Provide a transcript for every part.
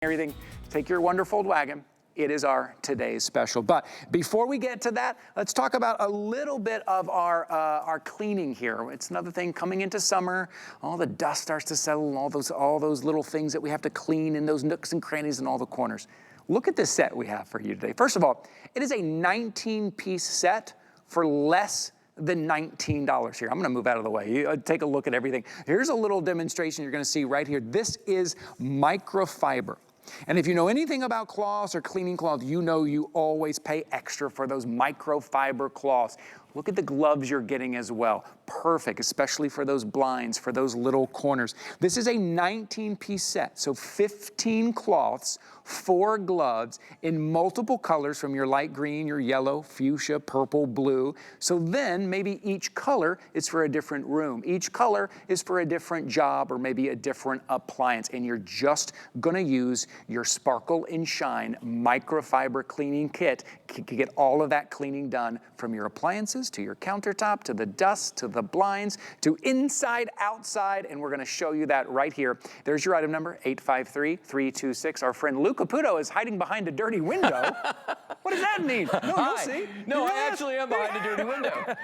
everything, take your wonderful wagon. It is our today's special. But before we get to that, let's talk about a little bit of our cleaning here. It's another thing coming into summer. All the dust starts to settle, and all those little things that we have to clean in those nooks and crannies and all the corners. Look at this set we have for you today. First of all, it is a 19-piece set for less than $19 here. I'm gonna move out of the way. You take a look at everything. Here's a little demonstration you're gonna see right here. This is microfiber. And if you know anything about cloths or cleaning cloths, you know you always pay extra for those microfiber cloths. Look at the gloves you're getting as well. Perfect, especially for those blinds, for those little corners. This is a 19-piece set, so 15 cloths, 4 gloves in multiple colors from your light green, your yellow, fuchsia, purple, blue. So then maybe each color is for a different room. Each color is for a different job or maybe a different appliance. And you're just gonna use your Sparkle and Shine microfiber cleaning kit to get all of that cleaning done from your appliances to your countertop, to the dust, to the blinds, to inside, outside, and we're gonna show you that right here. There's your item number, 853-326. Our friend Lou Caputo is hiding behind a dirty window. What does that mean? No, you'll see. No, I actually am behind a dirty window.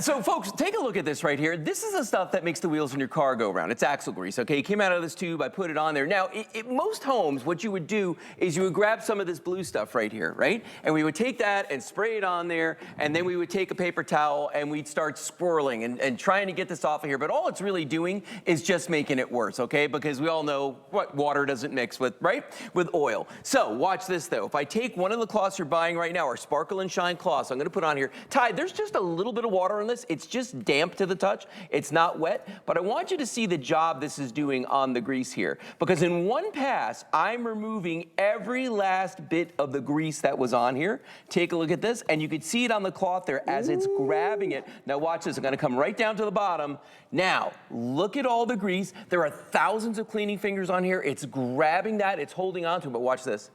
So folks, take a look at this right here. This is the stuff that makes the wheels in your car go around. It's axle grease, okay? It came out of this tube, I put it on there. Now, most homes, what you would do is you would grab some of this blue stuff right here, right? And we would take that and spray it on there, and then we would take a paper towel and we'd start swirling and trying to get this off of here. But all it's really doing is just making it worse, okay? Because we all know what water doesn't mix with, right? With oil. So watch this though. If I take one of the cloths you're buying right now, our Sparkle and Shine cloths, I'm gonna put on here. Ty, there's just a little bit of water on this. It's just damp to the touch. It's not wet, but I want you to see the job this is doing on the grease here. Because in one pass, I'm removing every last bit of the grease that was on here. Take a look at this, and you can see it on the cloth there as it's grabbing it. Now watch this, I'm gonna come right down to the bottom. Now, look at all the grease. There are thousands of cleaning fingers on here. It's grabbing that, it's holding on to it, but watch this.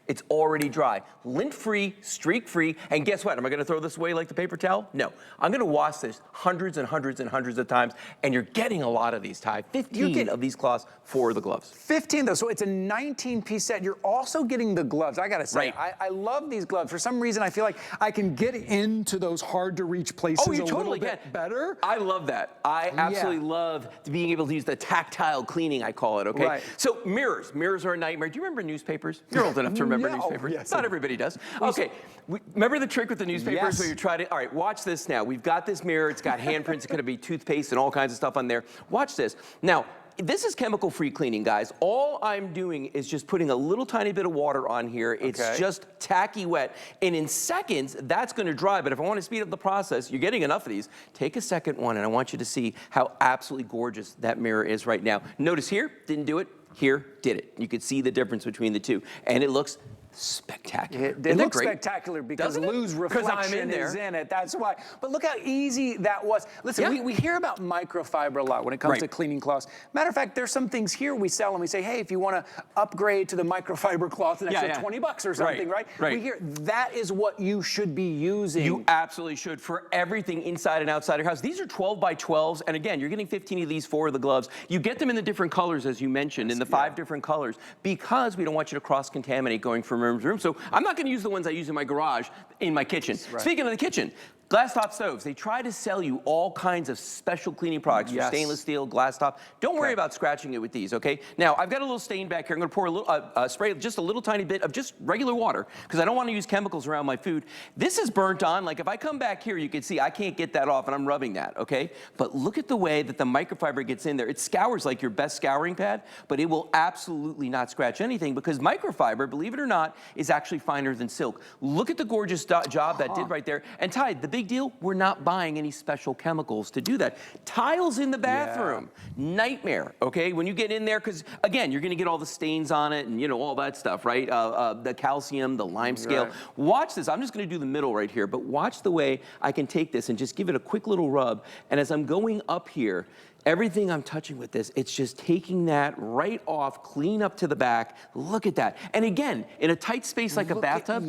It's already dry, lint-free, streak-free, and guess what? Am I gonna throw this away like the paper towel? No, I'm gonna wash this hundreds and hundreds and hundreds of times, and you're getting a lot of these, Ty. 15 of these cloths for the gloves. 15 though, so it's a 19-piece set. You're also getting the gloves. I gotta say, right. I love these gloves. For some reason, I feel like I can get into those hard-to-reach places a little bit better. I love that. I absolutely love being able to use the tactile cleaning, I call it, okay? Right. So mirrors. Mirrors are a nightmare. Do you remember newspapers? You're old enough to remember newspapers. Yes, not everybody does. Okay, remember the trick with the newspapers where you try to, all right, watch this now. We've got this mirror, it's got handprints, it could be toothpaste and all kinds of stuff on there. Watch this. Now, this is chemical-free cleaning, guys. All I'm doing is just putting a little tiny bit of water on here. It's just tacky wet. And in seconds, that's gonna dry. But if I wanna speed up the process, you're getting enough of these. Take a second one, and I want you to see how absolutely gorgeous that mirror is right now. Notice here, didn't do it. Here, did it. You could see the difference between the two. And it looks spectacular. It looks spectacular because Lou's reflection is in it. That's why. But look how easy that was. Listen, we hear about microfiber a lot when it comes to cleaning cloths. Matter of fact, there's some things here we sell and we say, hey, if you want to upgrade to the microfiber cloth, an extra 20 bucks or something, right? We hear that is what you should be using. You absolutely should for everything inside and outside your house. These are 12 by 12s, and again, you're getting 15 of these for the gloves. You get them in the different colors, as you mentioned, in the 5 different colors, because we don't want you to cross-contaminate going from room to room. So I'm not gonna use the ones I use in my garage, in my kitchen. Speaking of the kitchen, glass top stoves, they try to sell you all kinds of special cleaning products for stainless steel, glass top. Don't worry about scratching it with these, okay? Now, I've got a little stain back here. I'm gonna pour a little, spray just a little tiny bit of just regular water, because I don't wanna use chemicals around my food. This is burnt on. Like if I come back here, you can see I can't get that off and I'm rubbing that, okay? But look at the way that the microfiber gets in there. It scours like your best scouring pad, but it will absolutely not scratch anything because microfiber, believe it or not, is actually finer than silk. Look at the gorgeous job that did right there. And Ty, the big deal, we're not buying any special chemicals to do that. Tiles in the bathroom, nightmare, okay? When you get in there, because again, you're gonna get all the stains on it and you know, all that stuff, right? The calcium, the lime scale. Watch this, I'm just gonna do the middle right here, but watch the way I can take this and just give it a quick little rub. And as I'm going up here, Everything I'm touching with this, it's just taking that right off, clean up to the back. Look at that. And again, in a tight space like a bathtub,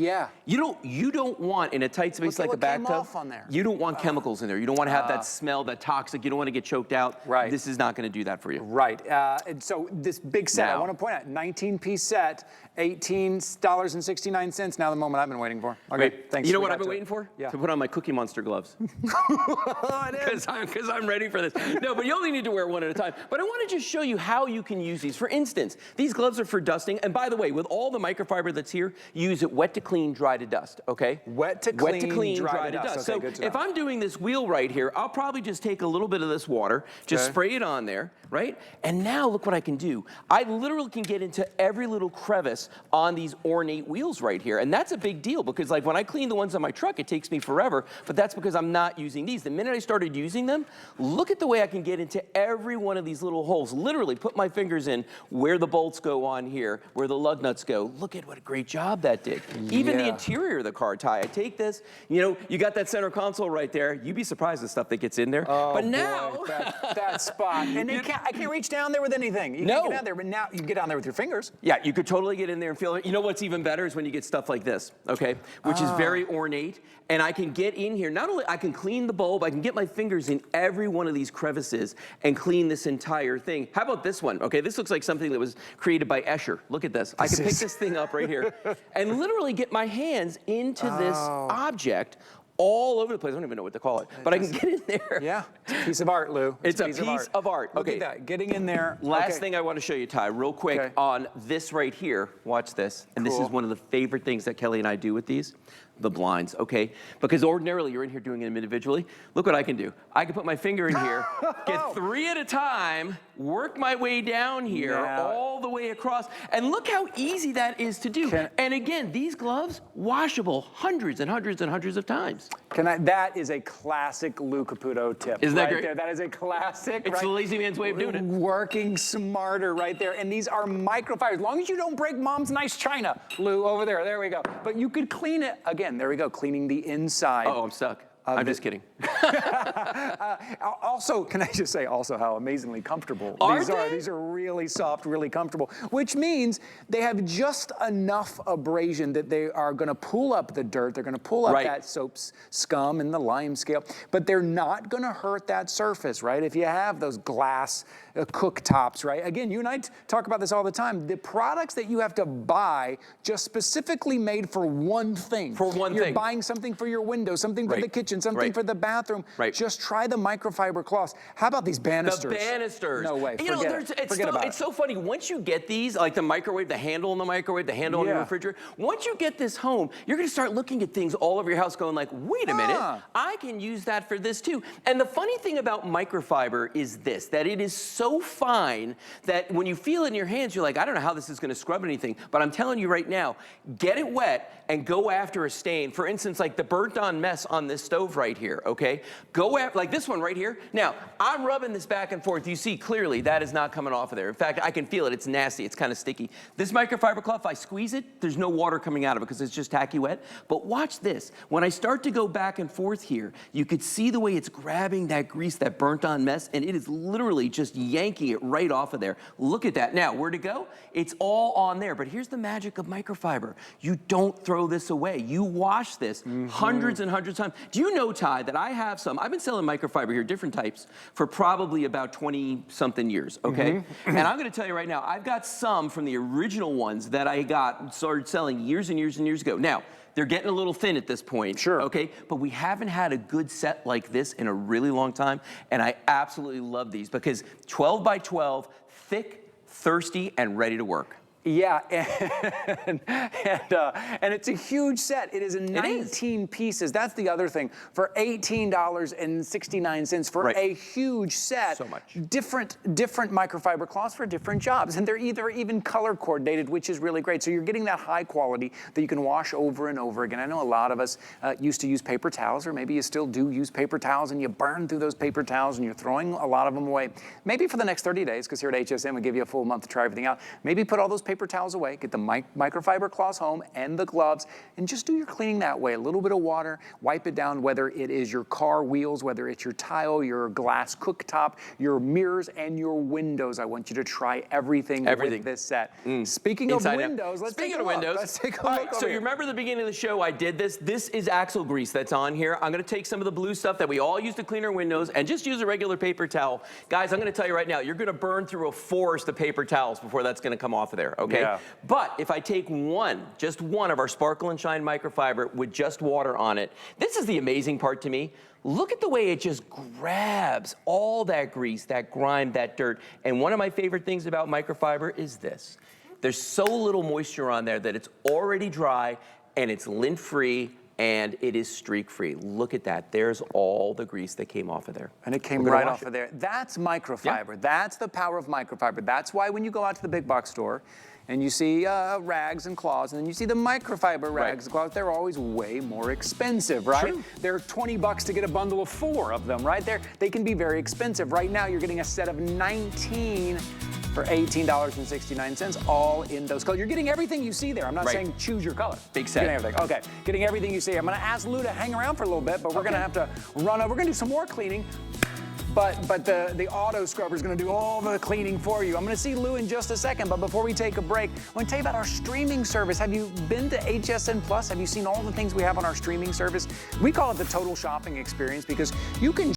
you don't want in a tight space like a bathtub, you don't want chemicals in there. You don't want to have that smell, that toxic. You don't want to get choked out. Right. This is not going to do that for you. Right. And so this big set, I want to point out, 19-piece set, $18.69. Now the moment I've been waiting for. Okay, thanks. You know what I've been waiting for? Yeah. To put on my Cookie Monster gloves. Because I'm ready for this. No, but you only need to wear one at a time. But I want to just show you how you can use these. For instance, these gloves are for dusting. And by the way, with all the microfiber that's here, you use it wet to clean, dry to dust, okay? Wet to clean, dry to dust. Okay, so if I'm doing this wheel right here, I'll probably just take a little bit of this water, just spray it on there, right? And now look what I can do. I literally can get into every little crevice on these ornate wheels right here. And that's a big deal because like when I clean the ones on my truck, it takes me forever, but that's because I'm not using these. The minute I started using them, look at the way I can get into every one of these little holes. Literally put my fingers in where the bolts go on here, where the lug nuts go. Look at what a great job that did. Even the interior of the car, Ty. I take this, you know, you got that center console right there. You'd be surprised at the stuff that gets in there. Oh, but now boy, that spot. And I can't reach down there with anything. You can't get down there, but now you can get down there with your fingers. Yeah, you could totally get in there and feel it. You know what's even better is when you get stuff like this, okay? Which is very ornate. And I can get in here, not only I can clean the bulb, I can get my fingers in every one of these crevices and clean this entire thing. How about this one? Okay, this looks like something that was created by Escher. Look at this. I can pick this thing up right here and literally get my hands into this object all over the place. I don't even know what to call it, but I can get in there. Yeah, it's a piece of art, Lou. It's a piece of art. Look at that, getting in there. Last thing I want to show you, Ty, real quick on this right here. Watch this. And this is one of the favorite things that Kelly and I do with these. The blinds, okay? Because ordinarily you're in here doing them individually. Look what I can do. I can put my finger in here, get 3 at a time, work my way down here, all the way across, and look how easy that is to do. And again, these gloves, washable hundreds and hundreds and hundreds of times. That is a classic Lou Caputo tip. Isn't that great? There. That is a classic. It's the lazy man's way of doing it. Working smarter right there. And these are microfibers. As long as you don't break mom's nice china, Lou, over there. There we go. But you could clean it. Again, there we go, cleaning the inside. Oh, I'm stuck. I'm just kidding. Also, can I just say also how amazingly comfortable these are? These are really soft, really comfortable, which means they have just enough abrasion that they are going to pull up the dirt. They're going to pull up that soap scum and the lime scale, but they're not going to hurt that surface, right? If you have those glass cooktops, right? Again, you and I talk about this all the time. The products that you have to buy just specifically made for one thing. For one thing. You're buying something for your window, something for the kitchen, something for the bathroom. Just try the microfiber cloths. How about these banisters? The banisters. No way. It's so funny. Once you get these, like the microwave, the handle in the microwave, the handle on your refrigerator, once you get this home, you're going to start looking at things all over your house going like, wait a minute, I can use that for this too. And the funny thing about microfiber is this, that it is so fine that when you feel it in your hands, you're like, I don't know how this is going to scrub anything, but I'm telling you right now, get it wet and go after a stain. For instance, like the burnt on mess on this stove right here, okay? Go after, like this one right here. Now, I'm rubbing this back and forth. You see clearly that is not coming off of there. In fact, I can feel it. It's nasty. It's kind of sticky. This microfiber cloth, if I squeeze it, there's no water coming out of it because it's just tacky wet. But watch this. When I start to go back and forth here, you could see the way it's grabbing that grease, that burnt on mess, and it is literally just yanking it right off of there. Look at that. Now, where to go? It's all on there. But here's the magic of microfiber. You don't throw this away. You wash this hundreds and hundreds of times. Do you know, Ty, that I have some, I've been selling microfiber here, different types, for probably about 20-something years, okay? And I'm going to tell you right now, I've got some from the original ones that I started selling years and years and years ago. Now, they're getting a little thin at this point, okay? But we haven't had a good set like this in a really long time, and I absolutely love these because 12 by 12, thick, thirsty, and ready to work. Yeah, and it's a huge set. It is 19 pieces. That's the other thing. For $18.69 for a huge set. So much. Different microfiber cloths for different jobs. And they're either even color coordinated, which is really great. So you're getting that high quality that you can wash over and over again. I know a lot of us used to use paper towels, or maybe you still do use paper towels and you burn through those paper towels and you're throwing a lot of them away. Maybe for the next 30 days, because here at HSN we give you a full month to try everything out. Maybe put all those paper paper towels away, get the microfiber cloths home and the gloves, and just do your cleaning that way. A little bit of water, wipe it down, whether it is your car wheels, whether it's your tile, your glass cooktop, your mirrors, and your windows. I want you to try everything with this set. Speaking of windows, let's take a look. Let's take a look. So you remember the beginning of the show, I did this. This is axle grease that's on here. I'm gonna take some of the blue stuff that we all use to clean our windows and just use a regular paper towel. Guys, I'm gonna tell you right now, you're gonna burn through a forest of paper towels before that's gonna come off of there, okay? Yeah. But if I take just one of our Sparkle and Shine microfiber with just water on it, this is the amazing part to me. Look at the way it just grabs all that grease, that grime, that dirt. And one of my favorite things about microfiber is this. There's so little moisture on there that it's already dry and it's lint-free and it is streak-free. Look at that. There's all the grease that came off of there. And it came right off of there. That's microfiber. Yeah. That's the power of microfiber. That's why when you go out to the big box store and you see rags and cloths, and then you see the microfiber rags and cloths, they're always way more expensive, right? True. They're $20 to get a bundle of 4 of them, right? They can be very expensive. Right now, you're getting a set of 19 for $18.69, all in those colors. You're getting everything you see there. I'm not saying choose your color. Big set. Getting everything. Okay, getting everything you see. I'm gonna ask Lou to hang around for a little bit, but we're gonna have to run over. We're gonna do some more cleaning. But the auto scrubber is going to do all the cleaning for you. I'm going to see Lou in just a second, but before we take a break, I want to tell you about our streaming service. Have you been to HSN Plus? Have you seen all the things we have on our streaming service? We call it the total shopping experience because you can